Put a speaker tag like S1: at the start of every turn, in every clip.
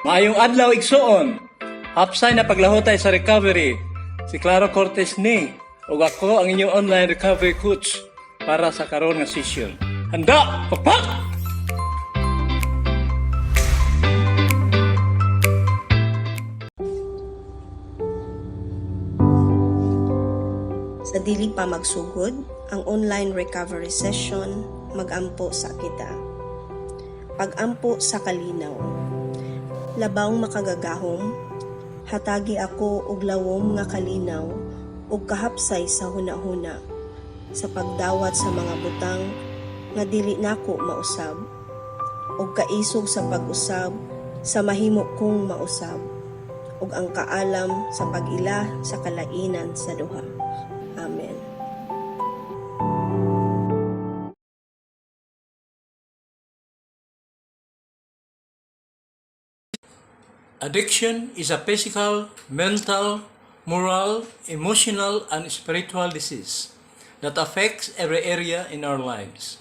S1: Maayong adlaw igsuon. Hapsay na paglahutay sa recovery. Si Claro Cortez ni ug ako ang inyong online recovery coach para sa karon nga session. Handa! Pakpak!
S2: Sa dili pa magsugod, ang online recovery session magampo sa kita. Pagampo sa kalinaw. Labang makagagahom, hatagi ako og lawom nga kalinaw ug kahapsay sa hunahuna sa pagdawat sa mga butang nga dili nako mausab ug kaisog sa pag-usab sa mahimo kong mausab ug ang kaalam sa pag-ila sa kalainan sa duha. Amen.
S1: Addiction is a physical, mental, moral, emotional, and spiritual disease that affects every area in our lives.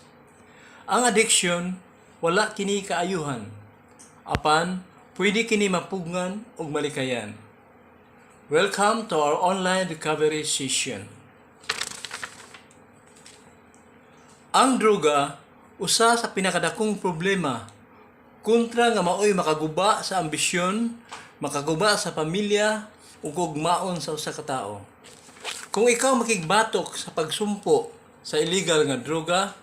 S1: Ang addiction, wala kini kaayuhan. Apan, pwede kini mapugngan ug malikayan. Welcome to our online recovery session. Ang droga, usa sa pinakadakong problema kontra nga maoy makaguba sa ambisyon, makaguba sa pamilya, ug gugmaon sa usa ka tawo. Kung ikaw makigbatok sa pagsumpo sa illegal nga droga,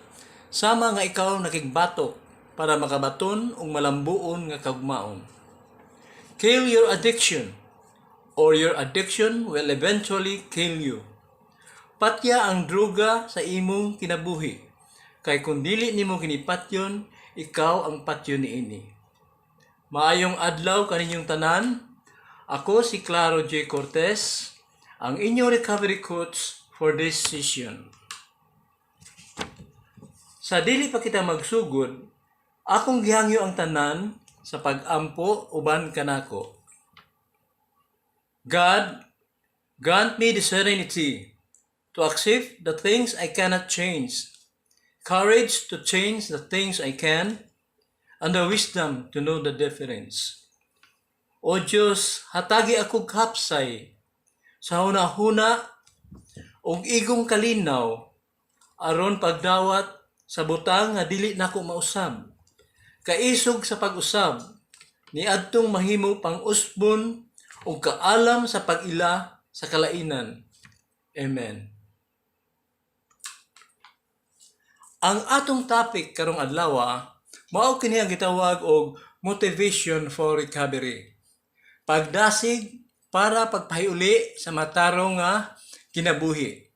S1: sama nga ikaw nakigbatok para makabaton ug malambuon nga kagmaon. Kill your addiction, or your addiction will eventually kill you. Patya ang droga sa imong kinabuhi, kay kung dili nimo kinipatyon, ikaw ang patyon niini. Maayong adlaw kaninyong tanan. Ako si Claro J. Cortez, ang inyong recovery coach for this session. Sa dili pa kita magsugod, akong gihangyo ang tanan sa pag-ampo uban kanako. God, grant me the serenity to accept the things I cannot change, courage to change the things I can, and the wisdom to know the difference. O Diyos, hatagi ako kapsay sa hunahuna ug igong kalinaw aron pagdawat sa butang nga dili nako mausab. Kaisog sa pag-usab niadtong mahimo pang-usbon ug kaalam sa pag-ila sa kalainan. Amen. Ang atong topic karong adlaw mao kini ang gitawag og motivation for recovery. Pagdasig para pagpahiuli sa matarong nga kinabuhi.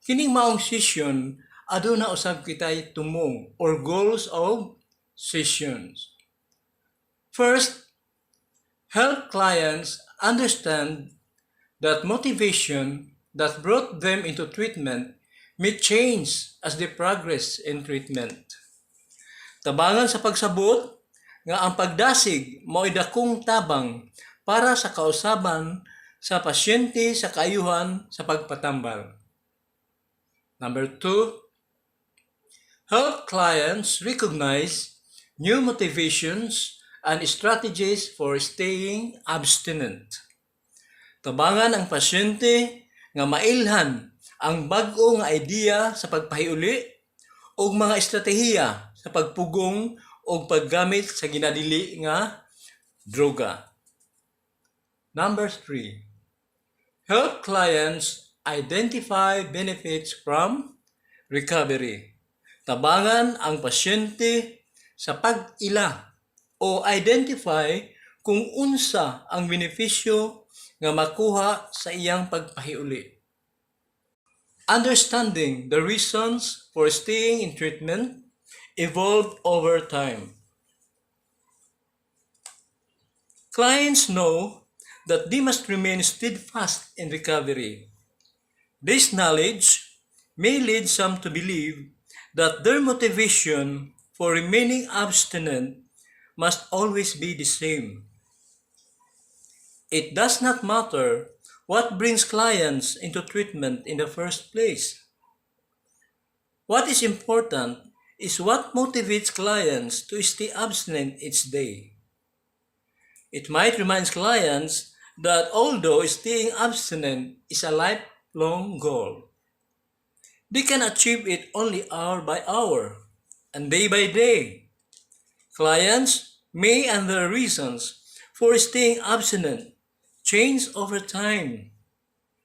S1: Kining maong session aduna usab kitay tumong or goals of sessions. First, help clients understand that motivation that brought them into treatment may change as they progress in treatment. Tabangan sa pagsabot nga ang pagdasig mao'y dakong tabang para sa kausaban sa pasyente sa kaayuhan sa pagpatambal. Number 2, help clients recognize new motivations and strategies for staying abstinent. Tabangan ang pasyente nga mailhan ang bag-o nga idea sa pagpahiuli o mga estratehiya sa pagpugong o paggamit sa ginadili nga droga. Number 3, help clients identify benefits from recovery. Tabangan ang pasyente sa pag-ila o identify kung unsa ang benepisyo nga makuha sa iyang pagpahiuli. Understanding the reasons for staying in treatment evolved over time. Clients know that they must remain steadfast in recovery. This knowledge may lead some to believe that their motivation for remaining abstinent must always be the same. It does not matter what brings clients into treatment in the first place. What is important is what motivates clients to stay abstinent each day. It might remind clients that although staying abstinent is a lifelong goal, they can achieve it only hour by hour and day by day. Clients may and their reasons for staying abstinent change over time.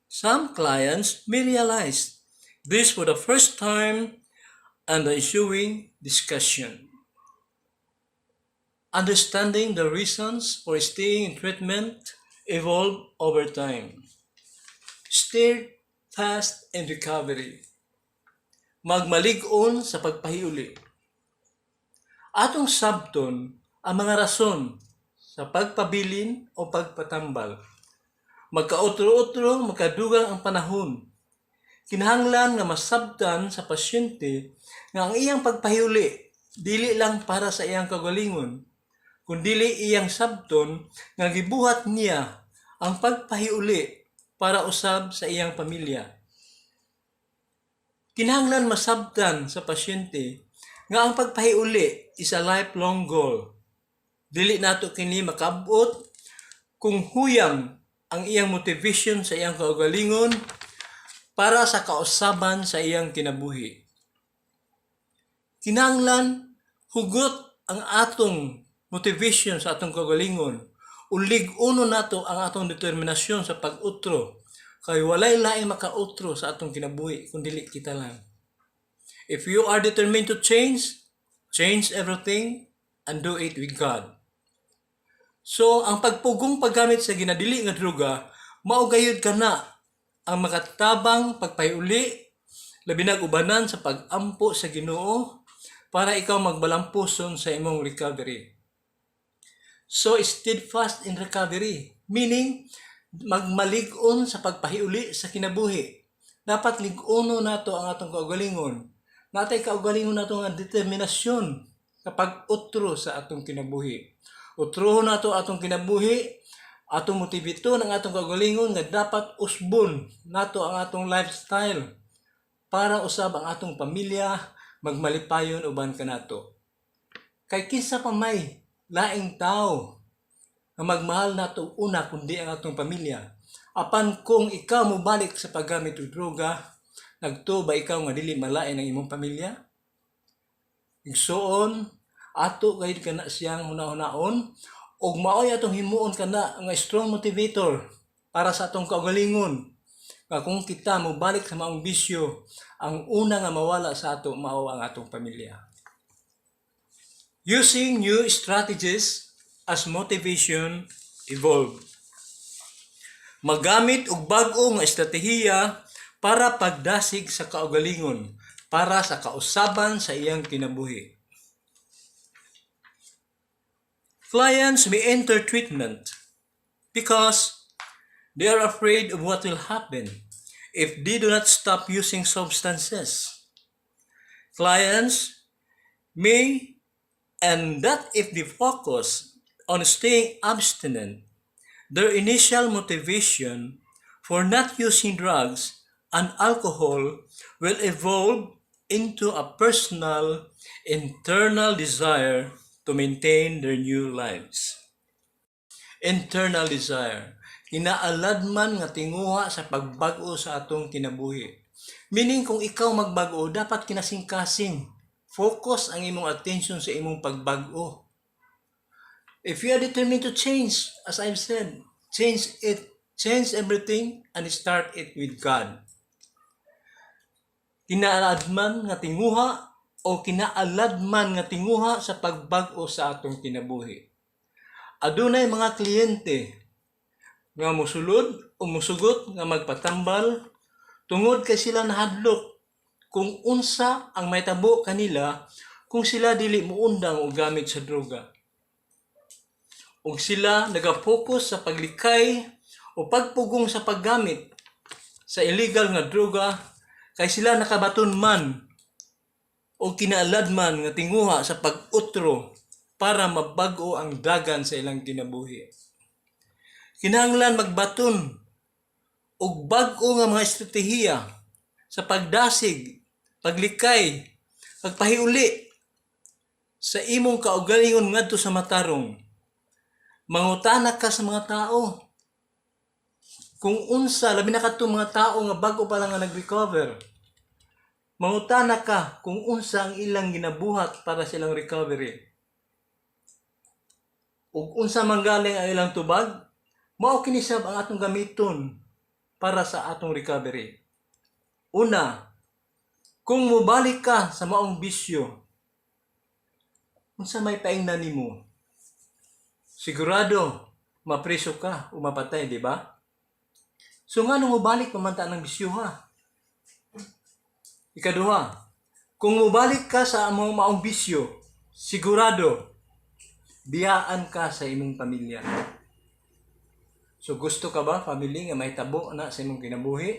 S1: Some clients may realize this for the first time and the ensuing discussion. Understanding the reasons for staying in treatment evolve over time. Steadfast in recovery. Magmalig-on sa pagpahiuli. Atong sabton ang mga rason sa pagpabilin o pagpatambal. Magkautro-utro, magkadugang ang panahon. Kinahanglan nga masabtan sa pasyente nga ang iyang pagpahiuli dili lang para sa iyang kagalingon, kundili iyang sabton nga gibuhat niya ang pagpahiuli para usab sa iyang pamilya. Kinahanglan masabtan sa pasyente nga ang pagpahiuli is a lifelong goal. Dili nato kini makabot kung huyang ang iyang motivation sa iyang kaugalingon para sa kausaban sa iyang kinabuhi. Kinahanglan hugot ang atong motivation sa atong kaugalingon. Ulig-uno nato ang atong determinasyon sa pag-utro. Kay walay laing maka-utro sa atong kinabuhi kung dili kita lang. If you are determined to change everything and do it with God. So, ang pagpugong paggamit sa ginadili nga droga, maugayod ka na ang makatabang pagpahiuli, labi na ubanan sa pag-ampo sa Ginoo para ikaw magbalampuson sa imong recovery. So, steadfast in recovery, meaning magmalig-on sa pagpahiuli sa kinabuhi. Dapat lig-uno nato ang atong kaugalingon. Natay kaugalingon nato nga determinasyon sa pag-utro sa atong kinabuhi. Utrohon nato atong kinabuhi, atong motiviton ang atong kaugalingon nga dapat usbon nato ang atong lifestyle para usab ang atong pamilya magmalipayon uban kanato. Kay kinsa pa may laing tao nga magmahal nato una kundi ang atong pamilya. Apan kung ikaw mobalik sa paggamit og droga, nagtuba ikaw nga dili malain ang imong pamilya? Igsuon ato gayud kana siyang hunahon ug maoy atong himuon kana nga strong motivator para sa atong kaugalingon. Nga kung kita mobalik sa maong bisyo, ang una nga mawala sa ato mao ang atong pamilya. Using new strategies as motivation evolve. Magamit og bag-o nga estratehiya para pagdasig sa kaugalingon, para sa kausaban sa iyang kinabuhi. Clients may enter treatment because they are afraid of what will happen if they do not stop using substances. Clients may, and that if they focus on staying abstinent, their initial motivation for not using drugs and alcohol will evolve into a personal, internal desire to maintain their new lives. Internal desire. Kinaaladman nga tinguha sa pagbag-o sa atong kinabuhi. Meaning kung ikaw magbag-o, dapat kinasing-kasing. Focus ang imong attention sa imong pagbag-o. If you are determined to change, as I've said, change it. Change everything and start it with God. Kinaaladman nga tinguha o kinaaladman nga tinguha sa pagbag-o sa atong kinabuhi. Adunay mga kliyente nga musulod o musugot nga magpatambal tungod kay sila nahadlok kung unsa ang mahitabo kanila kung sila dili muundang og gamit sa droga. Ug sila nagapokus sa paglikay o pagpugong sa paggamit sa illegal nga droga kay sila nakabaton man o kinaaladman nga tinguha sa pag-utro para mabag-o ang dagan sa ilang kinabuhi. Kinahanglan magbaton og bag-o nga mga estratehiya sa pagdasig, paglikay, pagpahiuli sa imong kaugalingon ngadto sa matarong. Mangutana ka sa mga tao. Kung unsa, labi na kadto mga tao nga bago pa lang nga nag-recover. Mangutana ka kung unsa ang ilang ginabuhat para silang recovery. Ug unsa manggaling ang ilang tubag, mao kini sab ang atong gamiton para sa atong recovery. Una, kung mobalik ka sa maong bisyo, unsa may paingnan nimo? Sigurado mapreso ka o mapatay, di ba? So nga nung mubalik pamanta ng bisyo ha. Ikaduha, kung mubalik ka sa among maong bisyo, sigurado biyaan ka sa imong pamilya. So gusto ka ba family nga may tabo na sa imong kinabuhi?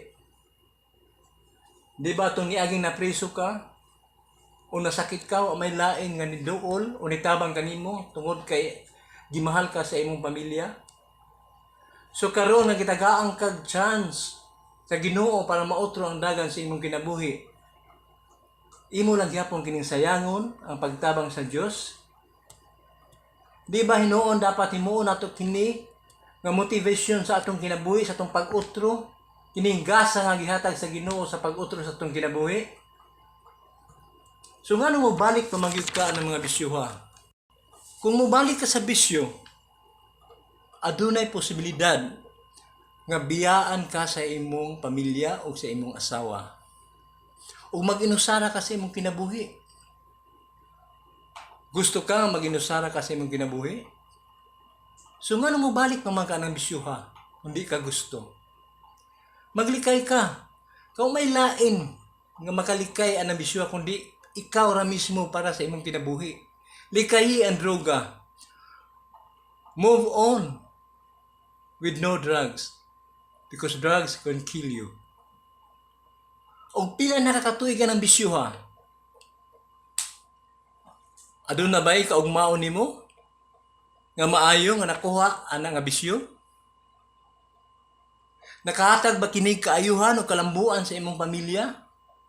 S1: Di ba itong niaging napreso ka? O nasakit ka o may lain nga niduol o nitabang kanimo tungod kay gimahal ka sa imong pamilya? So karon nagitagaan kag chance sa Ginoo para mautro ang dagan sa imong kinabuhi. Imo lang gyapon kining sayangon ang pagtabang sa Dios. Di ba hinuon dapat himuon nato kini nga motivation sa atong kinabuhi, sa atong pag-utro, kining gasa nga gihatag sa Ginoo sa pag-utro sa atong kinabuhi. So nga nung mobalik pamagyud ka ng mga bisyo ha. Kung mobalik ka sa bisyo, adunay posibilidad nga biyaan ka sa imong pamilya o sa imong asawa. O mag-inusara ka sa imong kinabuhi. Gusto ka nga mag-inusara ka sa imong kinabuhi? So nga nung mobalik naman ka ng bisyo ha, hindi ka gusto. Maglikay ka. Kung may lain nga makalikay ang bisyo kundi ikaw ra mismo para sa imong kinabuhi. Likayi ang droga. Move on with no drugs because drugs can kill you. O pila nakakatuig ka ng bisyo ha? Adun na ba'y kaugmaon nimo? Nga maayo nga nakuha ana nga bisyo? Nakahatag ba kinig kaayuhan o kalambuan sa imong pamilya?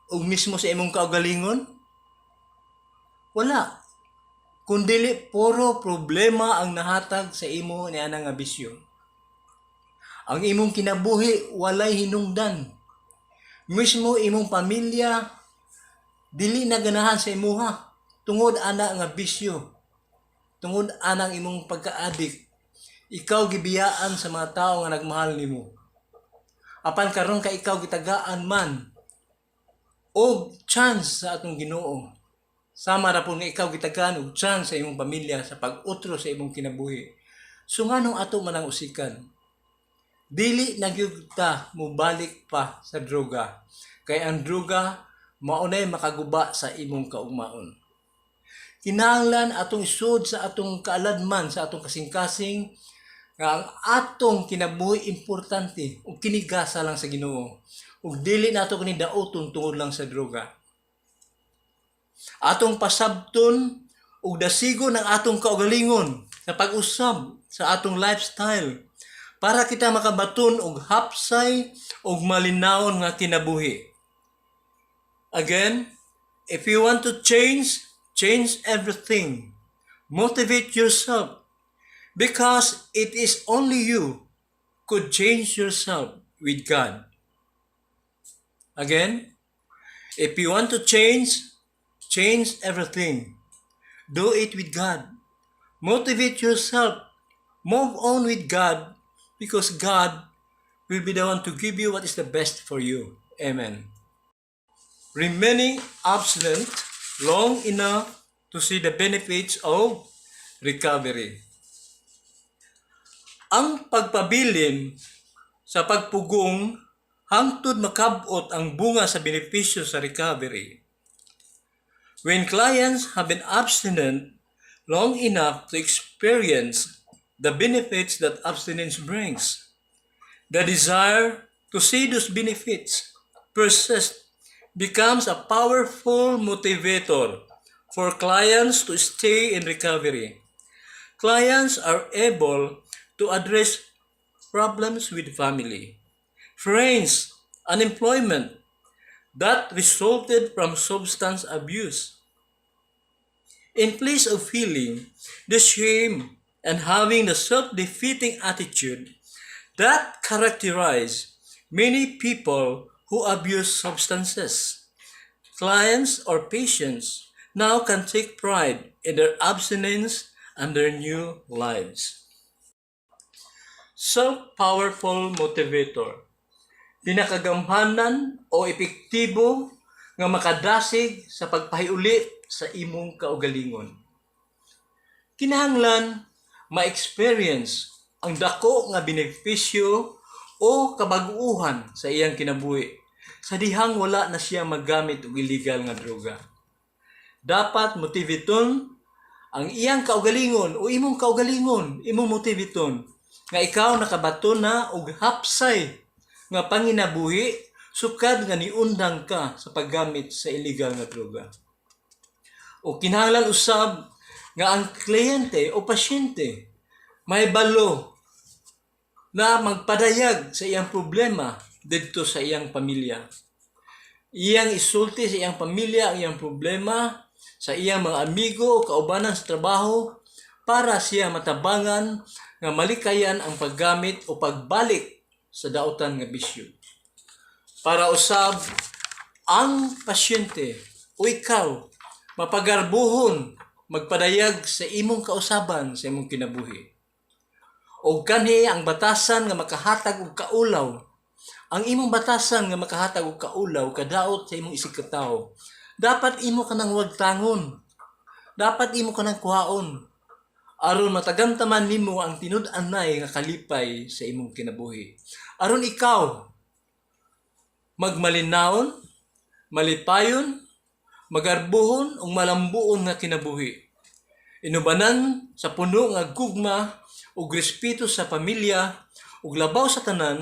S1: O mismo sa imong kaugalingon? Wala. Kundili puro problema ang nahatag sa imo ni ana nga bisyo. Ang imong kinabuhi walay hinungdan. Mismo imong pamilya dili na ganahan sa imuha tungod ana nga bisyo. Tungod anang imong pagka-addict. Ikaw gibiyaan sa mga tao nga nagmahal nimo. Apan karon ka ikaw gitagaan man og chance sa atong Ginoo. Sama ra po nga ikaw gitagaan og chance sa imong pamilya sa pag-utro sa imong kinabuhi. So nganong ato man ang usikan? Dili na gyud ta mobalik pa sa droga. Kay ang droga maunay makaguba sa imong kaugmaon. Kinahanglan atong isud sa atong kaaladman, sa atong kasing-kasing nga ang atong kinabuhi importante ug kinigasa lang sa Ginoo. Ug dili nato kini daoton tungod lang sa droga. Atong pasabton ug dasigon ang atong kaugalingon sa pag-usab sa atong lifestyle para kita makabaton og hapsay og malinawon nga kinabuhi. Again, if you want to change everything. Motivate yourself because it is only you could change yourself with God. Again, if you want to change everything. Do it with God. Motivate yourself. Move on with God because God will be the one to give you what is the best for you. Amen. Remaining abstinent long enough to see the benefits of recovery. Ang pagpabilin sa pagpugong hangtod makabot ang bunga sa benepisyo sa recovery. When clients have been abstinent long enough to experience the benefits that abstinence brings, the desire to see those benefits persist becomes a powerful motivator for clients to stay in recovery. Clients are able to address problems with family, friends, unemployment that resulted from substance abuse. In place of feeling the shame and having the self-defeating attitude that characterize many people who abuse substances. Clients or patients now can take pride in their abstinence and their new lives. Self-powerful motivator. Pinakagamhanan o epektibo nga makadasig sa pagpahiuli sa imong kaugalingon. Kinahanglan ma-experience ang dako nga benepisyo o kabaguuhan sa iyang kinabuhi sa dihang wala na siya maggamit og illegal nga droga. Dapat motiviton ang iyang kaugalingon o imong kaugalingon, imong motiviton nga ikaw nakabato na og hapsay nga panginabuhi sukad nga niundang ka sa paggamit sa illegal nga droga. O kinahanglan usab nga ang kliyente o pasyente may balo na magpadayag sa iyang problema didto sa iyang pamilya. Iyang isulti sa iyang pamilya ang iyang problema sa iyang mga amigo o kaubanan sa trabaho para siya matabangan nga malikayan ang paggamit o pagbalik sa dautan nga bisyo. Para usab ang pasyente o ikaw mapagarbuhon magpadayag sa imong kausaban sa imong kinabuhi. O kanhi ang batasan nga makahatag og kaulaw. Ang imong batasan nga makahatag og kaulaw kadaot sa imong isig katawo. Dapat imo kanang wagtangon. Dapat imo kanang kuhaon. Aron matagamtaman nimo ang tinud-anay nga kalipay sa imong kinabuhi. Aron ikaw magmalinawon, malipayon, magarbuhon ug malambuon nga kinabuhi. Inubanan sa puno nga gugma ug respeto sa pamilya ug labaw sa tanan,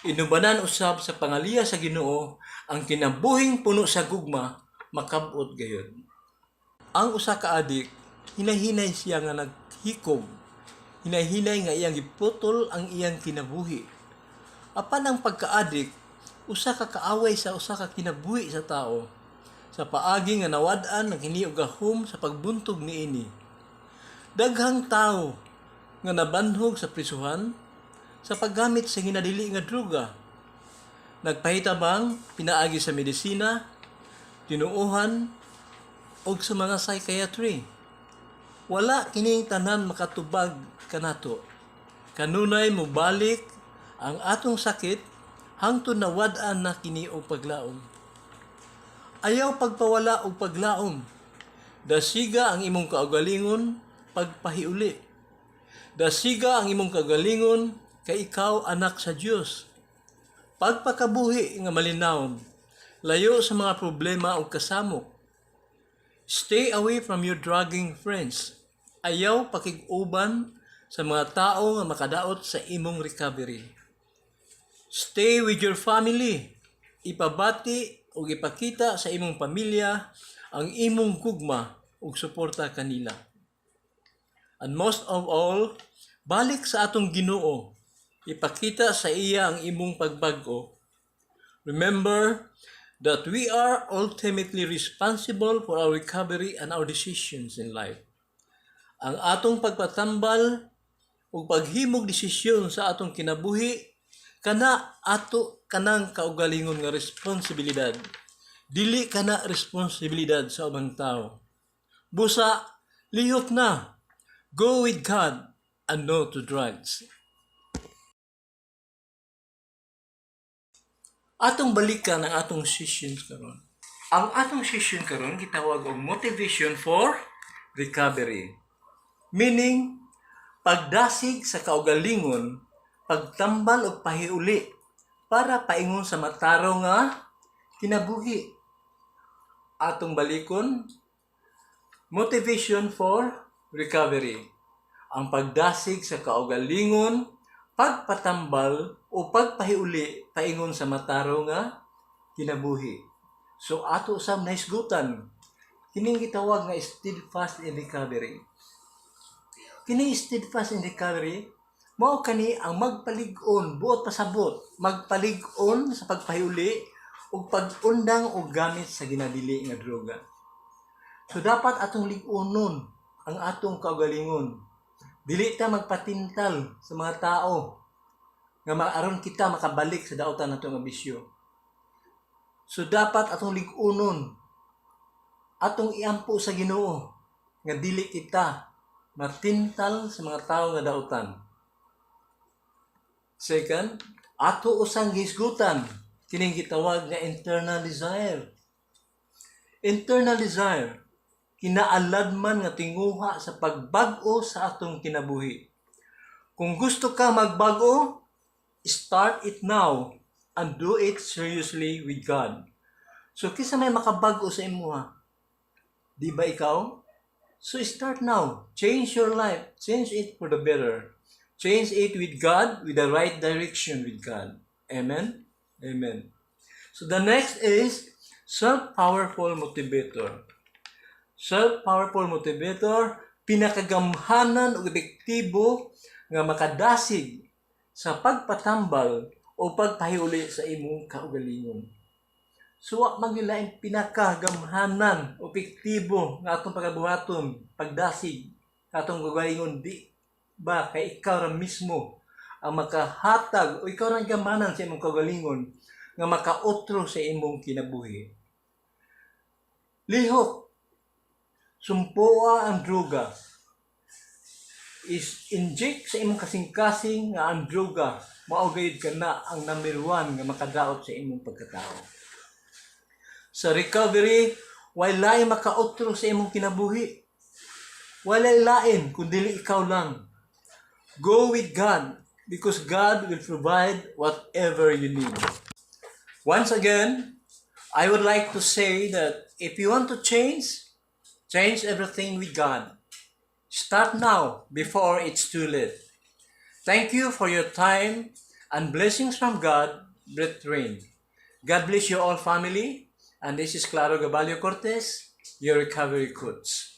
S1: inubanan usab sa pangaliya sa Ginoo ang kinabuhing puno sa gugma makab-ot gayud. Ang usa ka adik, hinahinay siya nga naghikog. Hinahinay nga iyang giputol ang iyang kinabuhi. Apan ang pagkaadik, usa ka kaaway sa usa ka kinabuhi sa tao. Sa paagi nga nawad-an ng hiniog gahom sa pagbuntog niini. Daghang tao nga nabanhog sa prisuhan sa paggamit sa ginadili nga droga. Nagpahitabang pinaagi sa medisina, tinuohan, o sa mga psychiatry. Wala kining tanan makatubag kanato. Kanunay mo balik ang atong sakit hangtod nawad-an na kini og paglaom. Ayaw pagpawala og paglaom. Dasiga ang imong kaugalingon pagpahiuli. Dasiga ang imong kaugalingon kay ikaw anak sa Dios. Pagpakabuhi nga malinawon, layo sa mga problema o kasamok. Stay away from your drugging friends. Ayaw pakig-uban sa mga tao nga makadaot sa imong recovery. Stay with your family. Ipabati o ipakita sa imong pamilya ang imong gugma ug suporta kanila. And most of all, balik sa atong Ginoo. Ipakita sa iya ang imong pagbag-o. Remember that we are ultimately responsible for our recovery and our decisions in life. Ang atong pagpatambal o paghimog desisyon sa atong kinabuhi, kana ato kanang kaugalingon nga responsibilidad. Dili kana responsibilidad sa ubang tao. Busa, lihok na. Go with God and no to drugs. Atong balikan ang atong sessions karon. Ang atong session karon gitawag og motivation for recovery. Meaning pagdasig sa kaugalingon, pagtambal og pahiuli para paingon sa mataro nga kinabuhi. Atong balikon, motivation for recovery. Ang pagdasig sa kaugalingon, pagpatambal o pagpahiuli paingon sa mataro nga kinabuhi. So ato usab naisgutan kining gitawag nga steadfast in recovery. Kini steadfast in recovery mao kani ang magpalig-on buot pasabot, magpalig-on sa pagpahiuli ug pag-undang og gamit sa ginadili nga droga. So dapat atong lig-onon ang atong kaugalingon Dili ta magpatintal sa mga tao nga maaron kita makabalik sa dautan nato nga bisyo. So dapat atong lig-unon, atong iampo sa Ginoo nga dili kita matintal sa mga tao nga dautan. Second, ato usang gisgutan kining gitawag nga internal desire. Internal desire kinaaladman nga tinguha sa pagbag-o sa atong kinabuhi. Kung gusto ka magbago, start it now and do it seriously with God. So kisa may makabago sa imuha, di ba ikaw? So start now. Change your life. Change it for the better. Change it with God, with the right direction with God. Amen? Amen. So the next is self-powerful motivator. Self-powerful motivator, pinakagamhanan o epektibo nga makadasig sa pagpatambal o pagpahiuli sa imong kaugalingon. So, wa magilaing pinakagamhanan o epektibo nga atong pagabuhaton, pagdasig, atong kaugalingon, di ba kay ikaw ra mismo ang makahatag o ikaw ra gamhanan sa imong kaugalingon nga makaotro sa imong kinabuhi. Lihok, sumpoa ang droga. Is inject sa imong kasing-kasing nga ang droga, mao gayud kana ang number 1 nga makadaot sa imong pagkatao. Sa recovery, walay makaotro sa imong kinabuhi. Walay lain kundi ikaw lang. Go with God because God will provide whatever you need. Once again, I would like to say that if you want to change everything with God. Start now before it's too late. Thank you for your time and blessings from God, brethren. God bless you all, family. And this is Claro Gabalio Cortez, your recovery coach.